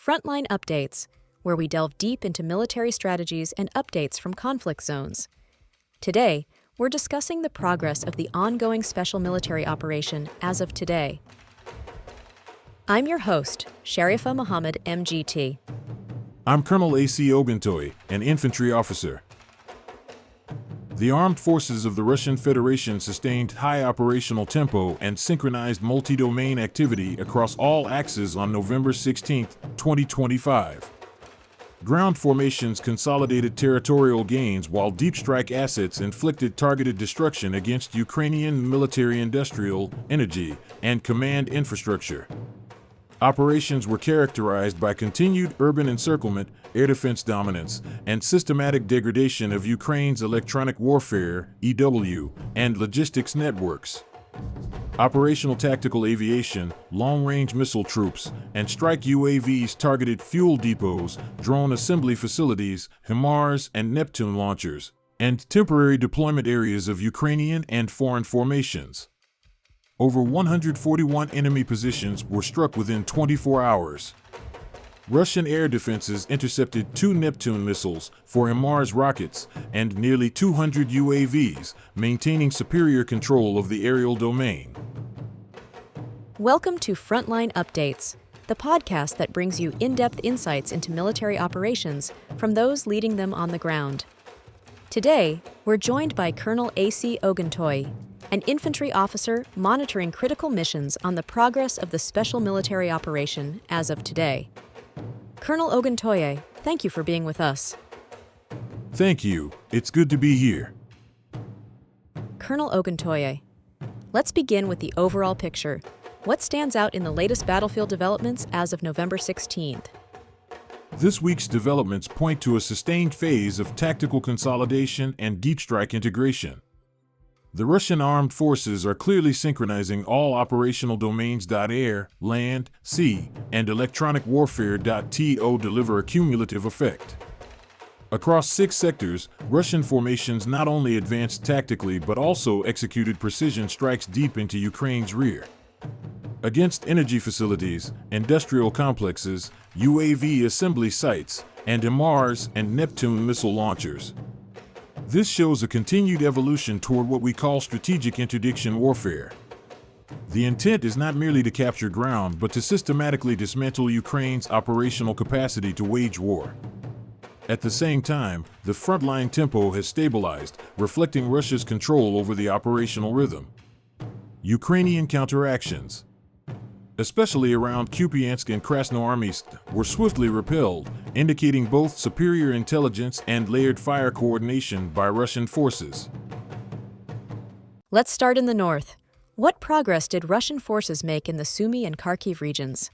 Frontline Updates, where we delve deep into military strategies and updates from conflict zones. Today, we're discussing the progress of the ongoing special military operation as of today. I'm your host, Sharifa Muhammad, MGT. I'm Colonel A.C. Oguntoye, an infantry officer. The armed forces of the Russian Federation sustained high operational tempo and synchronized multi-domain activity across all axes on November 16, 2025. Ground formations consolidated territorial gains while deep strike assets inflicted targeted destruction against Ukrainian military-industrial, energy, and command infrastructure. Operations were characterized by continued urban encirclement, air defense dominance, and systematic degradation of Ukraine's electronic warfare (EW) and logistics networks. Operational tactical aviation, long-range missile troops, and strike UAVs targeted fuel depots, drone assembly facilities, HIMARS and Neptune launchers, and temporary deployment areas of Ukrainian and foreign formations. Over 141 enemy positions were struck within 24 hours. Russian air defenses intercepted 2 Neptune missiles, 4 HIMARS rockets, and nearly 200 UAVs, maintaining superior control of the aerial domain. Welcome to Frontline Updates, the podcast that brings you in-depth insights into military operations from those leading them on the ground. Today, we're joined by Colonel A.C. Oguntoye, an infantry officer monitoring critical missions on the progress of the special military operation as of today. Colonel Oguntoye, thank you for being with us. Thank you. It's good to be here. Colonel Oguntoye, let's begin with the overall picture. What stands out in the latest battlefield developments as of November 16th? This week's developments point to a sustained phase of tactical consolidation and deep strike integration. The Russian armed forces are clearly synchronizing all operational domains. Air, land, sea, and electronic warfare. To deliver a cumulative effect. Across 6 sectors, Russian formations not only advanced tactically but also executed precision strikes deep into Ukraine's rear. Against energy facilities, industrial complexes, UAV assembly sites, and HIMARS and Neptune missile launchers. This shows a continued evolution toward what we call strategic interdiction warfare. The intent is not merely to capture ground, but to systematically dismantle Ukraine's operational capacity to wage war. At the same time, the frontline tempo has stabilized, reflecting Russia's control over the operational rhythm. Ukrainian counteractions, especially around Kupiansk and Krasnoarmysk, were swiftly repelled, indicating both superior intelligence and layered fire coordination by Russian forces. Let's start in the north. What progress did Russian forces make in the Sumy and Kharkiv regions?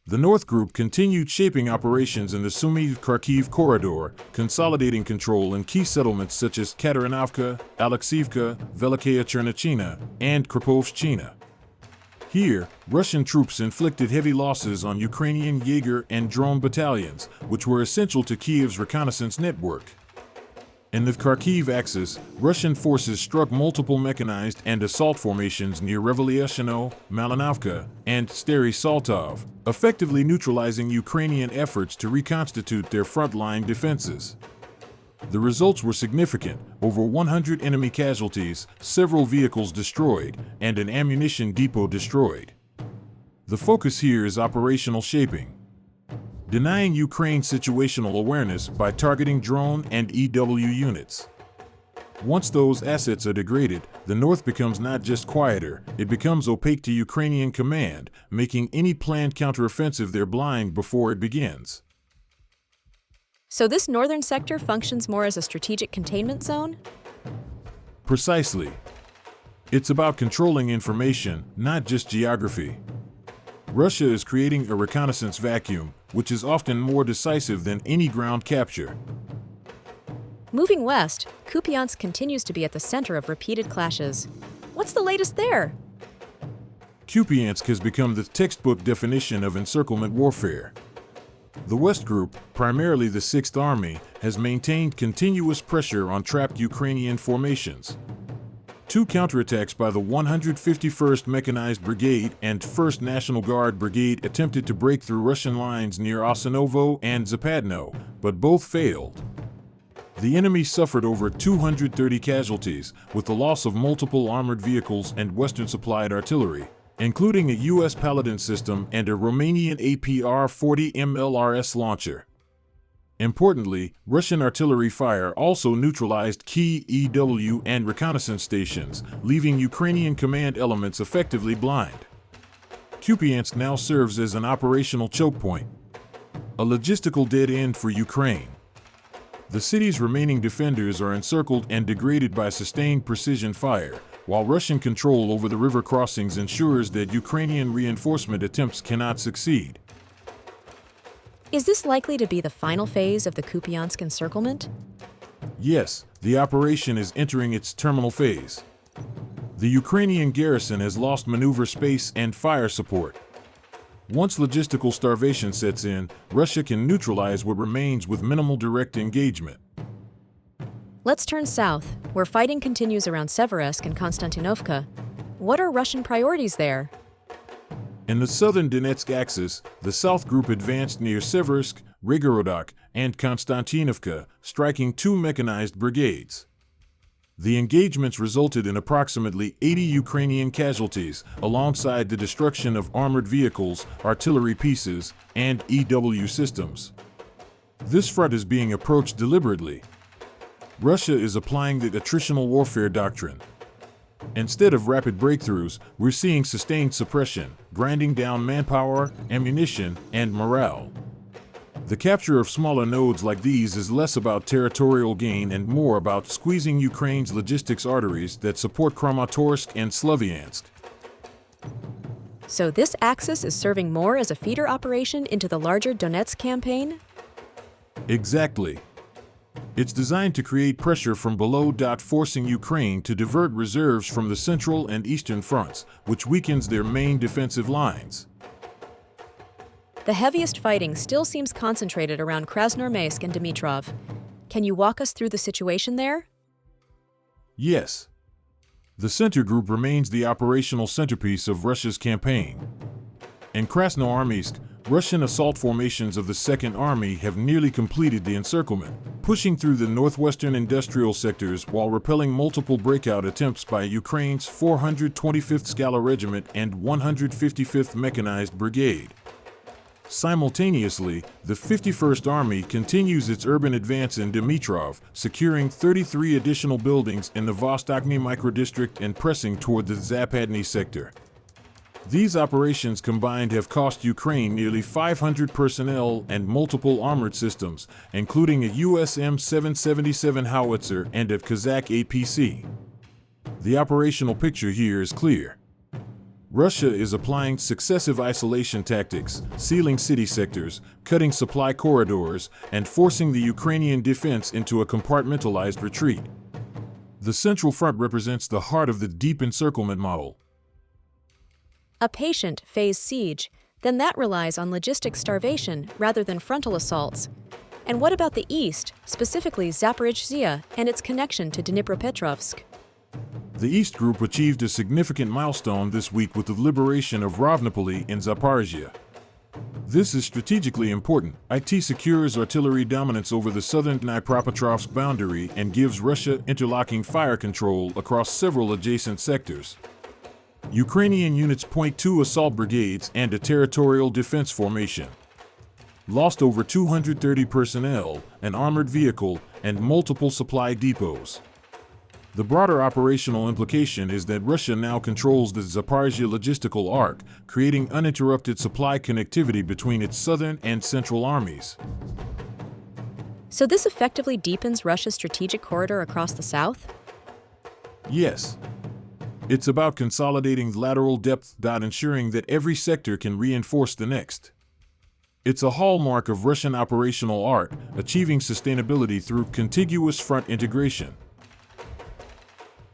The North Group continued shaping operations in the Sumy-Kharkiv corridor, consolidating control in key settlements such as Katarinovka, Alexeivka, Velikaya Chernachina, and Krapovshchina. Here, Russian troops inflicted heavy losses on Ukrainian Jaeger and drone battalions, which were essential to Kyiv's reconnaissance network. In the Kharkiv axis, Russian forces struck multiple mechanized and assault formations near Revolyashino, Malinovka, and Stary Saltov, effectively neutralizing Ukrainian efforts to reconstitute their frontline defenses. The results were significant: over 100 enemy casualties, several vehicles destroyed, and an ammunition depot destroyed. The focus here is operational shaping, denying Ukraine situational awareness by targeting drone and EW units. Once those assets are degraded, the North becomes not just quieter, it becomes opaque to Ukrainian command, making any planned counteroffensive there blind before it begins. So this northern sector functions more as a strategic containment zone? Precisely. It's about controlling information, not just geography. Russia is creating a reconnaissance vacuum, which is often more decisive than any ground capture. Moving west, Kupiansk continues to be at the center of repeated clashes. What's the latest there? Kupiansk has become the textbook definition of encirclement warfare. The West Group, primarily the 6th Army, has maintained continuous pressure on trapped Ukrainian formations. Two counterattacks by the 151st Mechanized Brigade and 1st National Guard Brigade attempted to break through Russian lines near Osinovo and Zapadno, but both failed. The enemy suffered over 230 casualties, with the loss of multiple armored vehicles and Western-supplied artillery, including a U.S. Paladin system and a Romanian APR-40 MLRS launcher. Importantly, Russian artillery fire also neutralized key EW and reconnaissance stations, leaving Ukrainian command elements effectively blind. Kupiansk now serves as an operational choke point, a logistical dead end for Ukraine. The city's remaining defenders are encircled and degraded by sustained precision fire, while Russian control over the river crossings ensures that Ukrainian reinforcement attempts cannot succeed. Is this likely to be the final phase of the Kupiansk encirclement? Yes, the operation is entering its terminal phase. The Ukrainian garrison has lost maneuver space and fire support. Once logistical starvation sets in, Russia can neutralize what remains with minimal direct engagement. Let's turn south, where fighting continues around Severesk and Konstantinovka. What are Russian priorities there? In the southern Donetsk axis, the South Group advanced near Seversk, Rigorodok, and Konstantinovka, striking two mechanized brigades. The engagements resulted in approximately 80 Ukrainian casualties, alongside the destruction of armored vehicles, artillery pieces, and EW systems. This front is being approached deliberately. Russia is applying the attritional warfare doctrine. Instead of rapid breakthroughs, we're seeing sustained suppression, grinding down manpower, ammunition, and morale. The capture of smaller nodes like these is less about territorial gain and more about squeezing Ukraine's logistics arteries that support Kramatorsk and Slavyansk. So this axis is serving more as a feeder operation into the larger Donetsk campaign? Exactly. It's designed to create pressure from below, forcing Ukraine to divert reserves from the central and eastern fronts, which weakens their main defensive lines. The heaviest fighting still seems concentrated around Krasnoarmeysk and Dmitrov. Can you walk us through the situation there? Yes. The center group remains the operational centerpiece of Russia's campaign. In Krasnoarmeysk, Russian assault formations of the Second Army have nearly completed the encirclement, pushing through the northwestern industrial sectors while repelling multiple breakout attempts by Ukraine's 425th Scala Regiment and 155th Mechanized Brigade. Simultaneously, the 51st Army continues its urban advance in Dmitrov, securing 33 additional buildings in the Vostochny microdistrict and pressing toward the Zapadny sector. These operations combined have cost Ukraine nearly 500 personnel and multiple armored systems, including a US M777 howitzer and a Kazakh APC. The operational picture here is clear. Russia is applying successive isolation tactics, sealing city sectors, cutting supply corridors, and forcing the Ukrainian defense into a compartmentalized retreat. The Central Front represents the heart of the deep encirclement model. A patient phase siege, then that relies on logistic starvation rather than frontal assaults. And what about the east, specifically Zaporizhzhia and its connection to Dnipropetrovsk? The East Group achieved a significant milestone this week with the liberation of Rovnopoli in Zaporizhzhia. This is strategically important. IT secures artillery dominance over the southern Dnipropetrovsk boundary and gives Russia interlocking fire control across several adjacent sectors. Ukrainian units point to assault brigades and a territorial defense formation. Lost over 230 personnel, an armored vehicle, and multiple supply depots. The broader operational implication is that Russia now controls the Zaporizhzhia logistical arc, creating uninterrupted supply connectivity between its southern and central armies. So this effectively deepens Russia's strategic corridor across the south? Yes. It's about consolidating lateral depth, ensuring that every sector can reinforce the next. It's a hallmark of Russian operational art, achieving sustainability through contiguous front integration.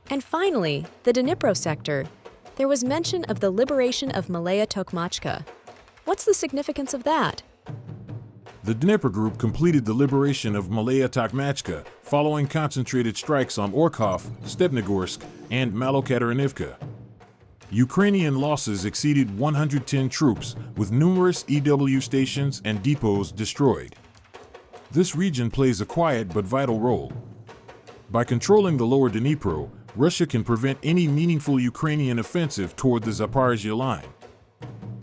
And finally, the Dnipro sector. There was mention of the liberation of Malaya Tokmachka. What's the significance of that? The Dnipro Group completed the liberation of Malaya Tokmachka following concentrated strikes on Orkhov, Stepnogorsk, and Malokateranivka. Ukrainian losses exceeded 110 troops, with numerous EW stations and depots destroyed. This region plays a quiet but vital role. By controlling the lower Dnipro, Russia can prevent any meaningful Ukrainian offensive toward the Zaporizhia line.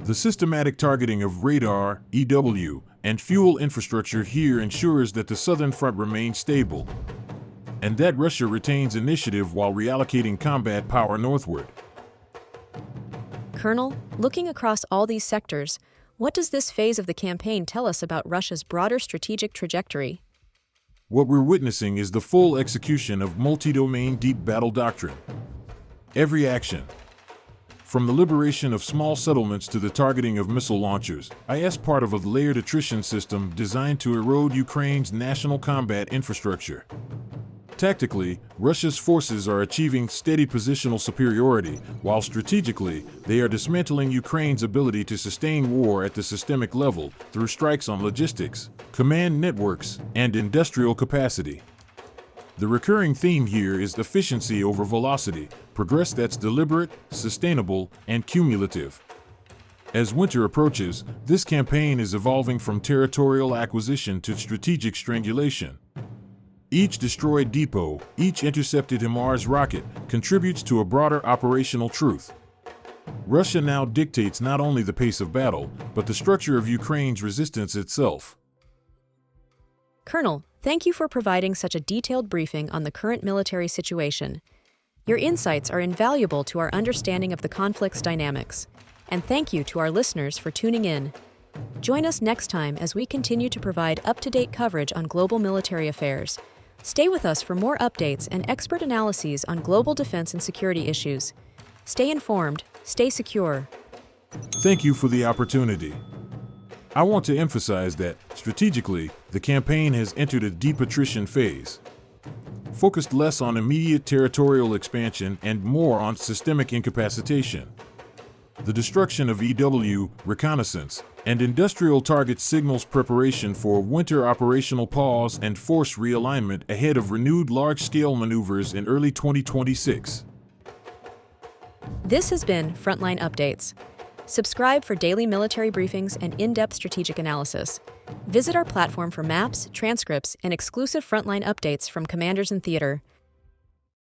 The systematic targeting of radar, EW, and fuel infrastructure here ensures that the southern front remains stable, and that Russia retains initiative while reallocating combat power northward. Colonel, looking across all these sectors, what does this phase of the campaign tell us about Russia's broader strategic trajectory? What we're witnessing is the full execution of multi-domain deep battle doctrine. Every action, from the liberation of small settlements to the targeting of missile launchers, is part of a layered attrition system designed to erode Ukraine's national combat infrastructure. Tactically, Russia's forces are achieving steady positional superiority, while strategically, they are dismantling Ukraine's ability to sustain war at the systemic level through strikes on logistics, command networks, and industrial capacity. The recurring theme here is efficiency over velocity, progress that's deliberate, sustainable, and cumulative. As winter approaches, this campaign is evolving from territorial acquisition to strategic strangulation. Each destroyed depot, each intercepted HIMARS rocket, contributes to a broader operational truth. Russia now dictates not only the pace of battle, but the structure of Ukraine's resistance itself. Colonel, thank you for providing such a detailed briefing on the current military situation. Your insights are invaluable to our understanding of the conflict's dynamics. And thank you to our listeners for tuning in. Join us next time as we continue to provide up-to-date coverage on global military affairs. Stay with us for more updates and expert analyses on global defense and security issues. Stay informed, stay secure. Thank you for the opportunity. I want to emphasize that, strategically, the campaign has entered a deep attrition phase, focused less on immediate territorial expansion and more on systemic incapacitation. The destruction of EW, reconnaissance, and industrial targets signals preparation for winter operational pause and force realignment ahead of renewed large-scale maneuvers in early 2026. This has been Frontline Updates. Subscribe for daily military briefings and in-depth strategic analysis. Visit our platform for maps, transcripts, and exclusive Frontline updates from commanders in theater.